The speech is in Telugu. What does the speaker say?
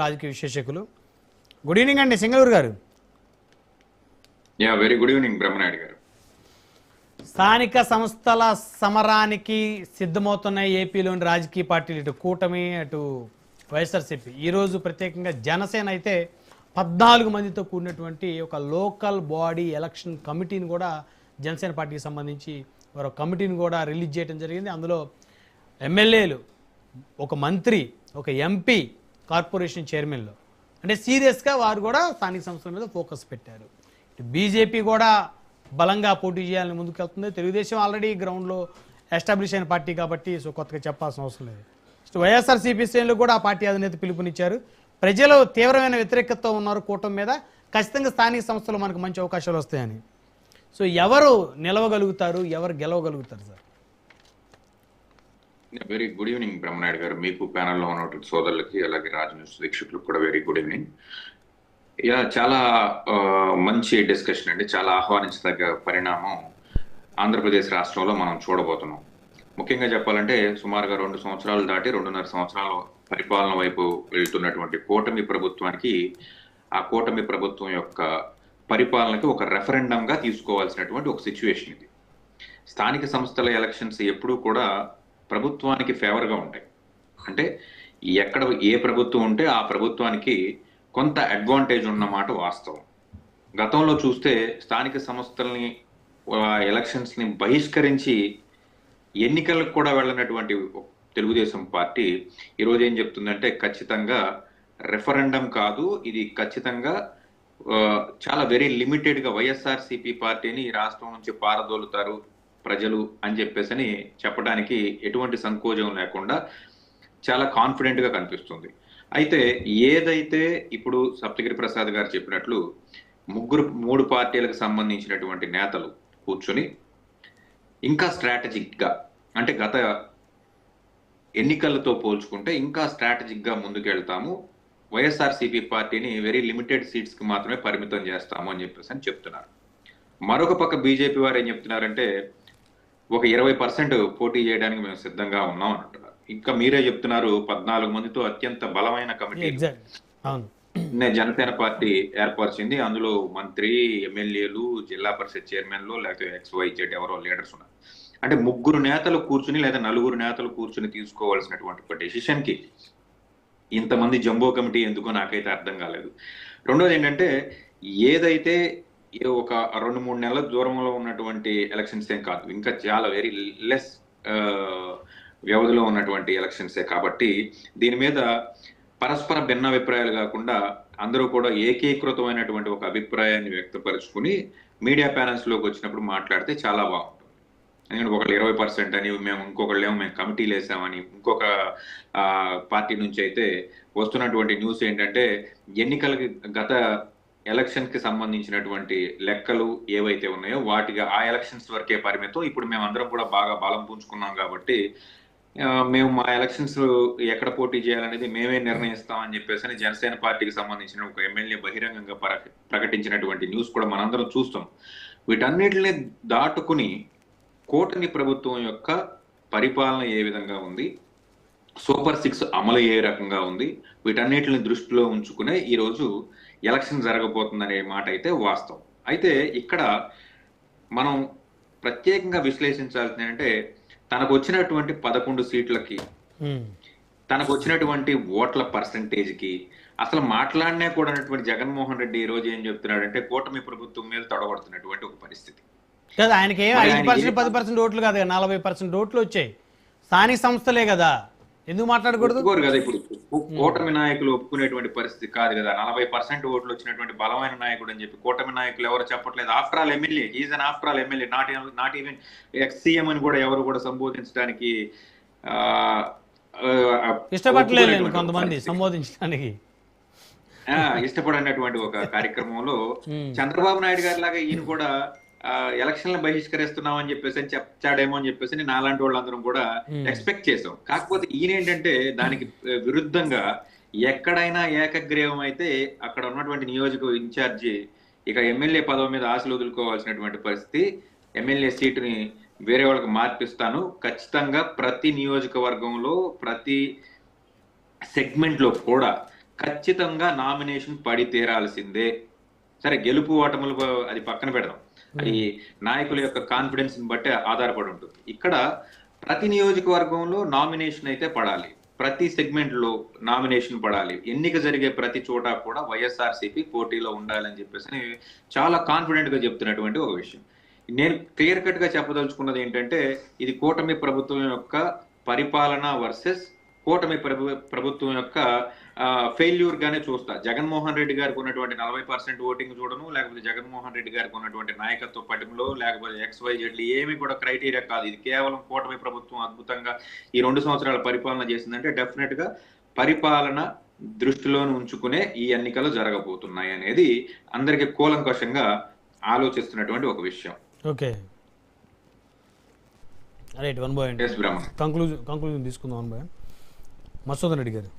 రాజకీయ విశ్లేషకులు. గుడ్ ఈవినింగ్ అండి సింగళూరు గారు. వెరీ గుడ్ ఈవినింగ్ బ్రహ్మనాయుడు గారు. స్థానిక సంస్థల సమరానికి సిద్ధమవుతున్న ఏపీలోని రాజకీయ పార్టీలు, ఇటు కూటమి అటు వైఎస్ఆర్సీపీ. ఈరోజు ప్రత్యేకంగా జనసేన అయితే 14 మందితో కూడినటువంటి ఒక లోకల్ బాడీ ఎలక్షన్ కమిటీని కూడా జనసేన పార్టీకి సంబంధించి వారు కమిటీని కూడా రిలీజ్ చేయడం జరిగింది. అందులో ఎమ్మెల్యేలు, ఒక మంత్రి, ఒక ఎంపీ, కార్పొరేషన్ చైర్మన్లు, అంటే సీరియస్గా వారు కూడా స్థానిక సంస్థల మీద ఫోకస్ పెట్టారు. బీజేపీ కూడా బలంగా పోటీ చేయాలని ముందుకెళ్తుంది. తెలుగుదేశం ఆల్రెడీ గ్రౌండ్లో ఎస్టాబ్లిష్ అయిన పార్టీ కాబట్టి సో కొత్తగా చెప్పాల్సిన అవసరం లేదు. వైఎస్ఆర్సీపీ శ్రేణులు కూడా ఆ పార్టీ అధినేత పిలుపునిచ్చారు. ప్రజలు తీవ్రమైన వ్యతిరేకతతో ఉన్నారు కూటమి మీద. ఖచ్చితంగా స్థానిక సంస్థలు మనకు మంచి అవకాశాలు వస్తాయని. సో ఎవరు నిలవగలుగుతారు, ఎవరు గెలవగలుగుతారు సార్? Very good evening Brahmanayudu garu. మీకు ప్యానల్లో ఉన్నటువంటి సోదరులకి, అలాగే రాజ్ న్యూస్ వీక్షకులకు కూడా వెరీ గుడ్ ఈవినింగ్. చాలా మంచి డిస్కషన్ అండి. చాలా ఆహ్వానించదగ్గ పరిణామం ఆంధ్రప్రదేశ్ రాష్ట్రంలో మనం చూడబోతున్నాం. ముఖ్యంగా చెప్పాలంటే సుమారుగా 2 సంవత్సరాలు దాటి 2.5 సంవత్సరాల పరిపాలన వైపు వెళ్తున్నటువంటి కూటమి ప్రభుత్వానికి, ఆ కూటమి ప్రభుత్వం యొక్క పరిపాలనకి ఒక రెఫరెండంగా తీసుకోవాల్సినటువంటి ఒక సిచ్యువేషన్ ఇది. స్థానిక సంస్థల ఎలక్షన్స్ ఎప్పుడూ కూడా ప్రభుత్వానికి ఫేవర్గా ఉంటాయి. అంటే ఎక్కడ ఏ ప్రభుత్వం ఉంటే ఆ ప్రభుత్వానికి కొంత అడ్వాంటేజ్ ఉన్నమాట వాస్తవం. గతంలో చూస్తే స్థానిక సంస్థల్ని, ఎలక్షన్స్ని బహిష్కరించి ఎన్నికలకు కూడా వెళ్ళినటువంటి తెలుగుదేశం పార్టీ ఈరోజు ఏం చెప్తుందంటే ఖచ్చితంగా రెఫరెండం కాదు, ఇది ఖచ్చితంగా చాలా వెరీ లిమిటెడ్గా వైఎస్ఆర్సీపీ పార్టీని ఈ రాష్ట్రం నుంచి పారదోలుతారు ప్రజలు అని చెప్పేసి చెప్పడానికి ఎటువంటి సంకోచం లేకుండా చాలా కాన్ఫిడెంట్గా కనిపిస్తుంది. అయితే ఏదైతే ఇప్పుడు సప్తగిరి ప్రసాద్ గారు చెప్పినట్లు 3 పార్టీలకు సంబంధించినటువంటి నేతలు కూర్చొని ఇంకా స్ట్రాటజిక్గా, అంటే గత ఎన్నికలతో పోల్చుకుంటే ఇంకా స్ట్రాటజిక్గా ముందుకెళ్తాము, వైఎస్ఆర్సీపీ పార్టీని వెరీ లిమిటెడ్ సీట్స్కి మాత్రమే పరిమితం చేస్తాము అని చెప్పేసి చెప్తున్నారు. మరొక పక్క బీజేపీ వారు ఏం చెప్తున్నారంటే ఒక 20% పోటీ చేయడానికి మేము సిద్ధంగా ఉన్నాం అని అంటున్నారు. ఇంకా మీరే చెప్తున్నారు 14 మందితో అత్యంత బలమైన కమిటీ జనసేన పార్టీ ఏర్పరిచింది. అందులో మంత్రి, ఎమ్మెల్యేలు, జిల్లా పరిషత్ చైర్మన్లు, లేకపోతే XYZ ఎవరో లీడర్స్ ఉన్నారు. అంటే 3 నేతలు కూర్చుని లేదా 4 నేతలు కూర్చుని తీసుకోవాల్సినటువంటి ఒక డెసిషన్ కి ఇంతమంది జంబో కమిటీ ఎందుకో నాకైతే అర్థం కాలేదు. రెండోది ఏంటంటే ఏదైతే ఒక 2-3 నెలల దూరంలో ఉన్నటువంటి ఎలక్షన్స్ ఏం కాదు, ఇంకా చాలా వెరీ లెస్ వ్యవధిలో ఉన్నటువంటి ఎలక్షన్సే కాబట్టి దీని మీద పరస్పర భిన్నాభిప్రాయాలు కాకుండా అందరూ కూడా ఏకీకృతమైనటువంటి ఒక అభిప్రాయాన్ని వ్యక్తపరుచుకుని మీడియా ప్యానల్స్ లోకి వచ్చినప్పుడు మాట్లాడితే చాలా బాగుంటుంది. ఎందుకంటే ఒకళ్ళు 20% అని, మేము కమిటీలు వేసామని, ఇంకొక పార్టీ నుంచి అయితే వస్తున్నటువంటి న్యూస్ ఏంటంటే ఎన్నికలకి గత ఎలక్షన్ కి సంబంధించినటువంటి లెక్కలు ఏవైతే ఉన్నాయో వాటికి ఆ ఎలక్షన్స్ వరకే పరిమితం, ఇప్పుడు మేము అందరం కూడా బాగా బలం పుంజుకున్నాం కాబట్టి మేము మా ఎలక్షన్స్ ఎక్కడ పోటీ చేయాలనేది మేమే నిర్ణయిస్తామని చెప్పేసి జనసేన పార్టీకి సంబంధించిన ఒక ఎమ్మెల్యే బహిరంగంగా ప్రకటించినటువంటి న్యూస్ కూడా మనందరం చూస్తాం. వీటన్నిటిని దాటుకుని కూటమి ప్రభుత్వం యొక్క పరిపాలన ఏ విధంగా ఉంది, సూపర్ 6 అమలు ఏ రకంగా ఉంది, వీటన్నిటిని దృష్టిలో ఉంచుకునే ఈరోజు ఎలక్షన్ జరగబోతుందనే మాట అయితే వాస్తవం. అయితే ఇక్కడ మనం ప్రత్యేకంగా విశ్లేషించాల్సింది అంటే తనకు వచ్చినటువంటి 11 సీట్లకి, తనకు వచ్చినటువంటి ఓట్ల పర్సంటేజ్కి అసలు మాట్లాడినా కూడా జగన్మోహన్ రెడ్డి ఈ రోజు ఏం చెప్తున్నాడంటే కూటమి ప్రభుత్వం మీద తొడగొడుతున్నటువంటి ఒక పరిస్థితి. ఆయనకి 5%, 10% ఓట్లు కాదు, 40% ఓట్లు వచ్చాయి. స్థానిక సంస్థలే కదా, ఎందుకు మాట్లాడకూడదు కదా? ఇప్పుడు కూటమి నాయకులు ఒప్పుకునేటువంటి పరిస్థితి కాదు కదా. 40% ఓట్లు వచ్చినటువంటి బలమైన నాయకుడు అని చెప్పి కూటమి నాయకులు ఎవరు చెప్పట్లేదు. After all MLA, is an after all MLA, not even X-CM అని కూడా ఎవరు కూడా సంబోధించడానికి ఇష్టపడలేదు కొంతమంది, సంబోధించడానికి ఇష్టపడినటువంటి ఒక కార్యక్రమంలో చంద్రబాబు నాయుడు గారి లాగా ఈయన కూడా ఎలక్షన్లు బహిష్కరిస్తున్నాం అని చెప్పేసి చెప్తాడేమో అని చెప్పేసి నాలాంటి వాళ్ళందరం కూడా ఎక్స్పెక్ట్ చేసాం. కాకపోతే ఈయన ఏంటంటే దానికి విరుద్ధంగా ఎక్కడైనా ఏకగ్రీవం అయితే అక్కడ ఉన్నటువంటి నియోజక ఇన్ఛార్జి ఇక ఎమ్మెల్యే పదవి మీద ఆశలు వదులుకోవాల్సినటువంటి పరిస్థితి, ఎమ్మెల్యే సీటుని వేరే వాళ్ళకి మార్పిస్తాను, ఖచ్చితంగా ప్రతి నియోజకవర్గంలో ప్రతి సెగ్మెంట్ లో కూడా ఖచ్చితంగా నామినేషన్ పడి తీరాల్సిందే. సరే గెలుపు ఓటములు అది పక్కన పెడదాం, అది నాయకుల యొక్క కాన్ఫిడెన్స్ ని బట్టి ఆధారపడి ఉంటుంది. ఇక్కడ ప్రతి నియోజకవర్గంలో నామినేషన్ అయితే పడాలి, ప్రతి సెగ్మెంట్ లో నామినేషన్ పడాలి, ఎన్నిక జరిగే ప్రతి చోట కూడా వైఎస్ఆర్సీపీ పోటీలో ఉండాలని చెప్పేసి చాలా కాన్ఫిడెంట్ గా చెప్తున్నటువంటి ఒక విషయం. నేను క్లియర్ కట్ గా చెప్పదలుచుకున్నది ఏంటంటే, ఇది కూటమి ప్రభుత్వం యొక్క పరిపాలన వర్సెస్ కూటమి ప్రభుత్వం యొక్క ఫెయిల్యూర్ గానే చూస్తా. జగన్మోహన్ రెడ్డి గారికి ఉన్నటువంటి 40% ఓటింగ్ చూడను, లేకపోతే జగన్మోహన్ రెడ్డి గారికి ఉన్నటువంటి నాయకత్వ పటిమలో, లేకపోతే XYZ ఏమి కూడా క్రైటీరియా కాదు. ఇది కేవలం కూటమి ప్రభుత్వం అద్భుతంగా ఈ 2 సంవత్సరాల పరిపాలన చేసిందంటే డెఫినెట్ గా పరిపాలన దృష్టిలోని ఉంచుకునే ఈ ఎన్నికలు జరగబోతున్నాయి అనేది అందరికీ కూలంకషంగా ఆలోచిస్తున్నటువంటి ఒక విషయం. Okay, right. 1 బాయ్ అండి, ఎస్ బ్రహ్మన్. కంక్లూజన్ తీసుకుందాం. 1 బాయ్. మధుసూదన్ రెడ్డి గారు.